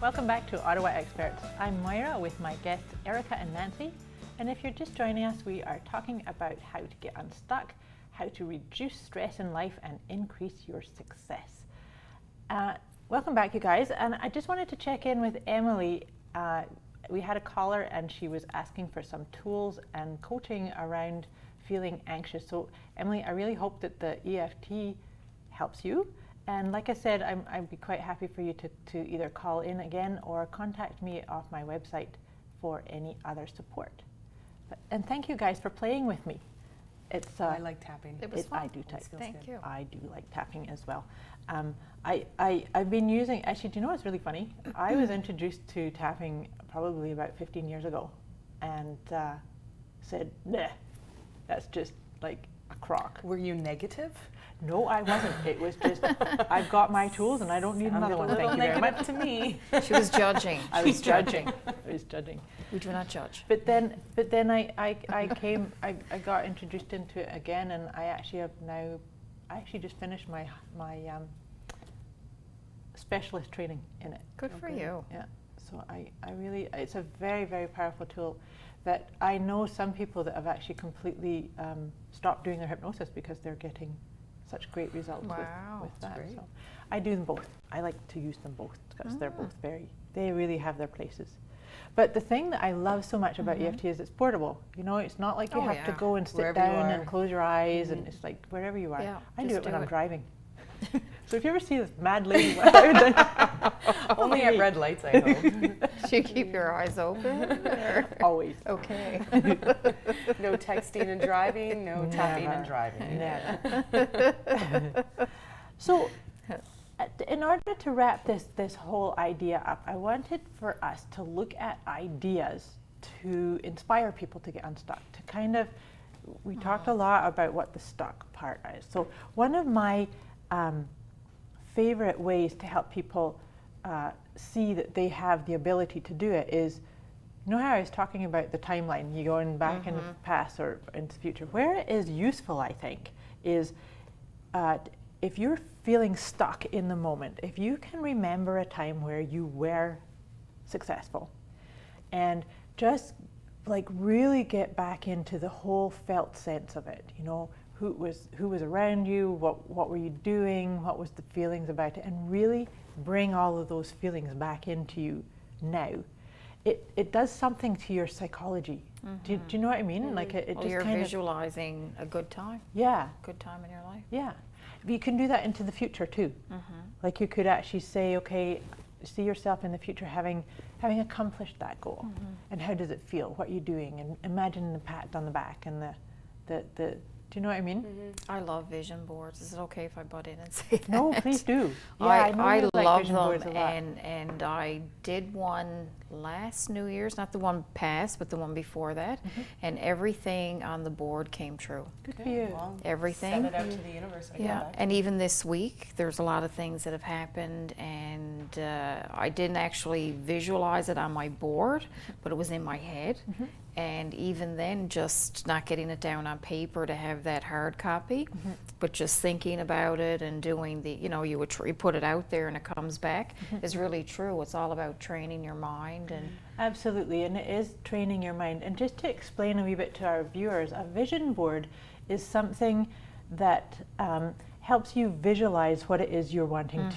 Welcome back to Ottawa Experts. I'm Moira with my guests Erica and Nancy. And if you're just joining us, we are talking about how to get unstuck, how to reduce stress in life and increase your success. Welcome back, you guys. And I just wanted to check in with Emily. We had a caller and she was asking for some tools and coaching around feeling anxious. So Emily, I really hope that the EFT helps you. And like I said, I'd be quite happy for you to either call in again or contact me off my website for any other support. And thank you guys for playing with me. I like tapping. It was fun. I do type. Thank you. I do like tapping as well. I've been using, actually, do you know what's really funny? I was introduced to tapping probably about 15 years ago and said, nah, that's just like a crock. Were you negative? No, I wasn't. It was just, I've got my tools and I don't need another one. Thank you very much. To me. She was judging. I was judging. We do not judge. But then I got introduced into it again, and I actually just finished my specialist training in it. Good for you. Yeah. So I really, it's a very, very powerful tool that I know some people that have actually completely stopped doing their hypnosis because they're getting such great results with that. Great. So I do them both. I like to use them both because they're both they really have their places. But the thing that I love so much about EFT is it's portable. You know, it's not like you have to go and sit wherever down and close your eyes, and it's like wherever you are. Yeah, I do it when I'm driving. So if you ever see this mad lady, only at red lights, I hope. Do you keep your eyes open? Always. Okay. No texting and driving, no tapping and driving. Never. So, in order to wrap this whole idea up, I wanted for us to look at ideas to inspire people to get unstuck. To kind of, we talked a lot about what the stuck part is. So one of my favorite ways to help people see that they have the ability to do it is, you know how I was talking about the timeline, you going back in the past or into the future. Where it is useful, I think, is if you're feeling stuck in the moment, if you can remember a time where you were successful and just like really get back into the whole felt sense of it, you know, who was around you, what were you doing, what was the feelings about it, and really bring all of those feelings back into you now. It does something to your psychology. Do you know what I mean? Like it just you're kind visualizing a good time. Yeah. Good time in your life. Yeah. You can do that into the future too. Like you could actually say, okay, see yourself in the future having accomplished that goal, and how does it feel? What are you doing? And imagine the pat on the back and the do you know what I mean? I love vision boards. Is it okay if I butt in and say that? No, please do. Yeah, I you like love vision boards a them, lot. and I did one last New Year's, not the one past, but the one before that, and everything on the board came true. Good for you. Well, Everything. Send it out to the universe. And even this week, there's a lot of things that have happened, and I didn't actually visualize it on my board, but it was in my head. And even then, just not getting it down on paper to have that hard copy, but just thinking about it and doing the, you know, you put it out there and it comes back is really true. It's all about training your mind. And Absolutely, and it is training your mind. And just to explain a wee bit to our viewers, a vision board is something that helps you visualize what it is you're wanting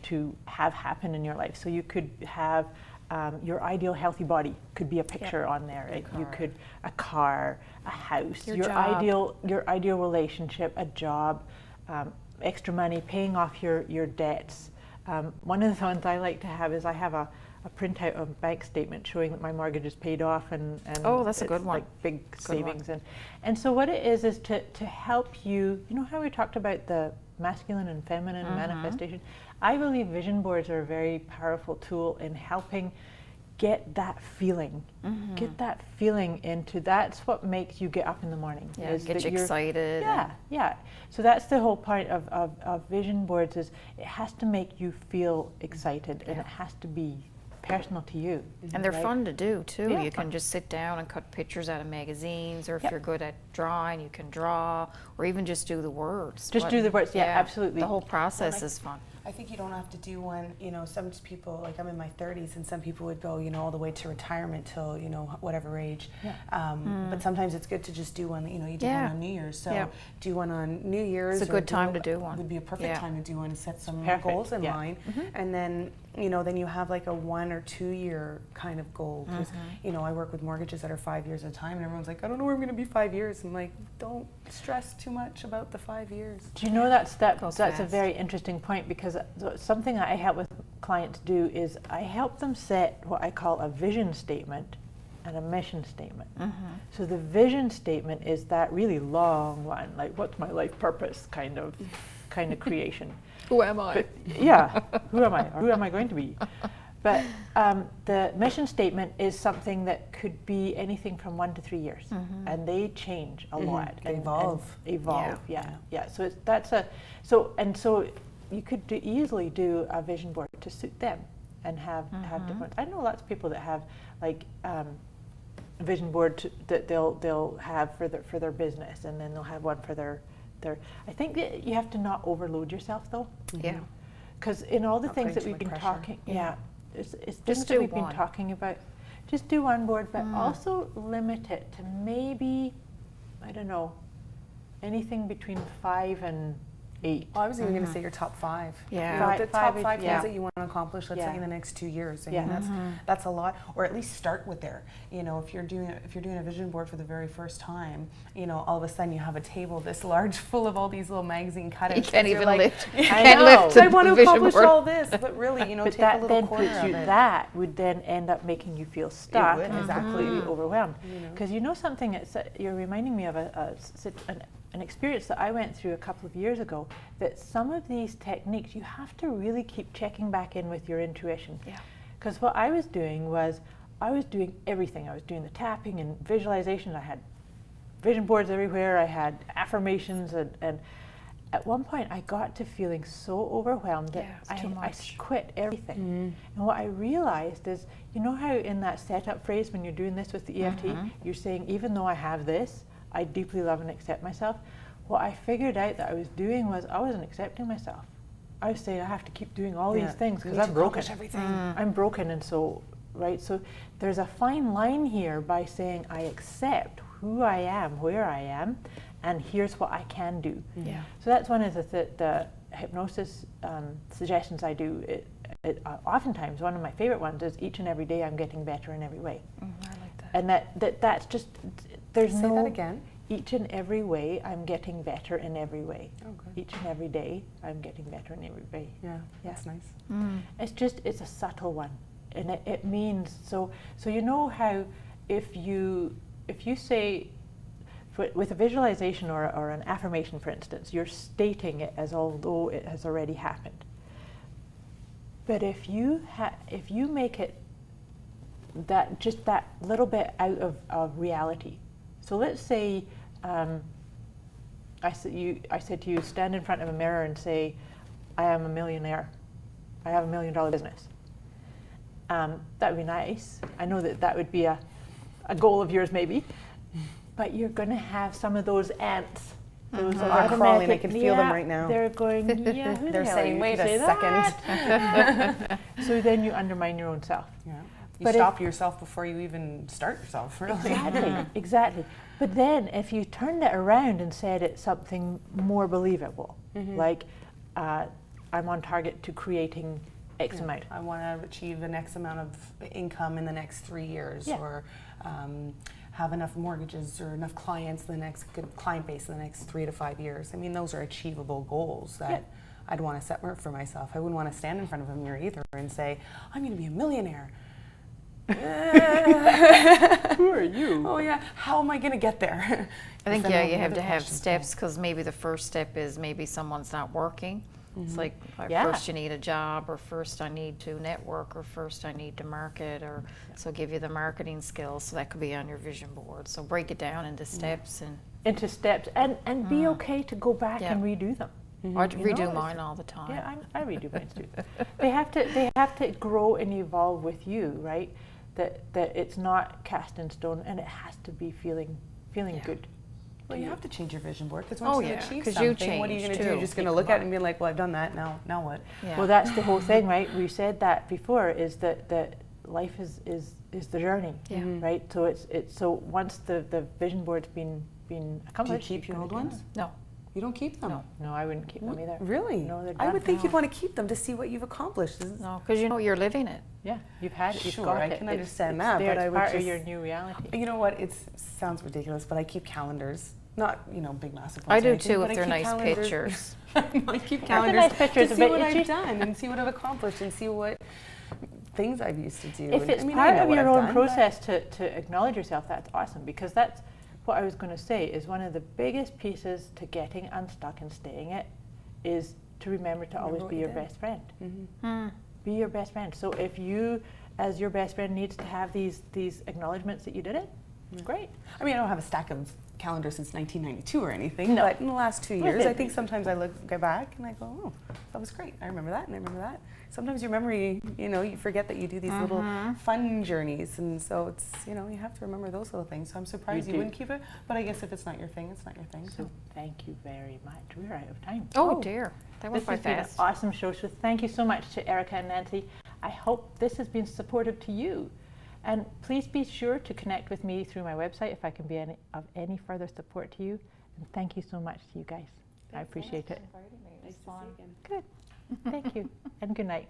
to have happen in your life. So you could have your ideal healthy body could be a picture on there. You could a car, a house, your job. ideal relationship, a job, extra money, paying off your debts. One of the ones I like to have is I have a printout of a bank statement showing that my mortgage is paid off and oh, that's a good one. Like big savings and so what it is to help you. You know how we talked about the masculine and feminine manifestation? I believe vision boards are a very powerful tool in helping get that feeling, get that feeling into, that's what makes you get up in the morning. yeah, get you excited. Yeah. So that's the whole point of vision boards is it has to make you feel excited and it has to be personal to you. And they're fun to do too. Yeah, you can just sit down and cut pictures out of magazines, or if you're good at drawing, you can draw, or even just do the words. Just do the words, absolutely. The whole process is fun. I think you don't have to do one, some people, like I'm in my 30s, and some people would go, all the way to retirement till, whatever age. Yeah. But sometimes it's good to just do one, you do one on New Year's. So do one on New Year's. It's a good time to do one. Would be a perfect time to do one and set some goals in line. And then, then you have like a 1 or 2 year kind of goal. Because, I work with mortgages that are 5 years at a time, and everyone's like, I don't know where I'm going to be 5 years. I'm like, don't stress too much about the 5 years. Do you know that's a very interesting point, because something I help with clients do is I help them set what I call a vision statement and a mission statement. So the vision statement is that really long one, like what's my life purpose kind of creation. Who am I? But, who am I? Or who am I going to be? But the mission statement is something that could be anything from 1 to 3 years, and they change a lot. They evolve. So you could easily do a vision board to suit them and have different. I know lots of people that have like a vision board that they'll have for their business, and then they'll have one for their. I think that you have to not overload yourself though. Yeah. Because in all the Not things that putting we've too been much talking, pressure. it's Just things that do we've been one. talking about. Just do one board, but also limit it to maybe, I don't know, anything between 5 and 8. Well, I was even going to say your top 5. Yeah. The Five top is- 5 yeah. things that you want to accomplish, let's say in the next 2 years. I mean, that's a lot, or at least start with there. If you're doing a vision board for the very first time, all of a sudden you have a table this large full of all these little magazine cutouts. You can't even lift. You I can't know. lift I want to the vision accomplish board. all this, but really, But take a that little then corner puts of you, it. that would then end up making you feel stuck would, and exactly. completely overwhelmed. Because something that's, you're reminding me of an experience that I went through a couple of years ago, that some of these techniques, you have to really keep checking back in with your intuition. Yeah. Because what I was doing was, I was doing everything. I was doing the tapping and visualization. I had vision boards everywhere. I had affirmations, and at one point I got to feeling so overwhelmed that it's too I much. quit everything. And what I realized is, how in that setup phrase when you're doing this with the EFT, you're saying, even though I have this, I deeply love and accept myself. What I figured out that I was doing was I wasn't accepting myself. I was saying I have to keep doing all these things because I'm broken. Everything. I'm broken, and so there's a fine line here by saying I accept who I am, where I am, and here's what I can do. Yeah. So that's one of the hypnosis suggestions I do. Oftentimes, one of my favorite ones is each and every day I'm getting better in every way. I like that. And that's just, there's Say that again. Each and every way I'm getting better in every way. Oh, good. Each and every day I'm getting better in every way. Yeah, that's nice. It's a subtle one, and it means so how if you say with a visualization or an affirmation, for instance, you're stating it as although it has already happened. But if you make it that just that little bit out of reality. So let's say I said to you, stand in front of a mirror and say, I am a millionaire. I have $1 million business. That would be nice. I know that would be a goal of yours maybe, but you're going to have some of those ants. Those They're crawling. I can feel them right now. They're going, yeah, who the They're hell saying, are you wait to a say second. that?" So then you undermine your own self. Yeah. You But stop yourself before you even start yourself, really. Exactly. But then if you turned it around and said it's something more believable, like I'm on target to creating X amount. I want to achieve an X amount of income in the next 3 years, or have enough mortgages or enough clients in the next good client base in the next 3 to 5 years. I mean, those are achievable goals that I'd want to set for myself. I wouldn't want to stand in front of a mirror either and say, I'm going to be a millionaire. Who are you? Oh yeah, how am I going to get there? I think, Then yeah, all you the have other to have questions steps, because maybe the first step is maybe someone's not working. It's like Yeah. first you need a job, or first I need to network, or first I need to market, or so give you the marketing skills. So that could be on your vision board. So break it down into steps and Into steps, and be okay to go back and redo them. I You redo know, mine all the time. Yeah, I redo mine too. They have to grow and evolve with you, right? That it's not cast in stone, and it has to be feeling good. Well, you have to change your vision board because Oh, once you yeah, achieve 'cause you something, what are you going to do? change, You're too. just going to look at it and be like, well, I've done that, now what? Yeah. Well, that's the whole thing, right? We said that before, is that life is the journey, Yeah. right? So it's so once the vision board's been Do you accomplished. keep your you're old gonna do ones? No. You don't keep them? No. No, I wouldn't keep them either. Really? No, they're I done. would think you'd No. want to keep them to see what you've accomplished. No, because you know you're living it. Yeah, you've had it, you've Sure, got I it. can It's- understand it's that, there, but it's I would part of just- your new reality. You know what? It sounds ridiculous, but I keep calendars. Not, big massive ones. I or do anything, too but if I they're keep nice calendars. pictures. I keep They're calendars nice pictures, to see but what it's I've just- done and see what I've accomplished and see what things I've used to do. If And, it's I mean, I part know of what your I've own done, but- process to acknowledge yourself, that's awesome, because that's what I was going to say is one of the biggest pieces to getting unstuck and staying it is to remember to Remember always what be you your did. best friend. Mm. Be your best friend. So if you, as your best friend, needs to have these acknowledgements that you did it, great. I mean, I don't have a stack of calendars since 1992 or anything, No. but in the last 2 years, it. I think sometimes I go back and I go, oh, that was great. I remember that and I remember that. Sometimes your memory, you forget that you do these little fun journeys, and so it's, you have to remember those little things. So I'm surprised you do. wouldn't keep it, but I guess if it's not your thing, it's not your thing. So thank you very much. We're out of time. Oh, dear. That went This by has been an fast. awesome show. So thank you so much to Erica and Nancy. I hope this has been supportive to you. And please be sure to connect with me through my website if I can be of any further support to you. And thank you so much to you guys. I appreciate it. Nice to see you again. Good. Thank you. And good night.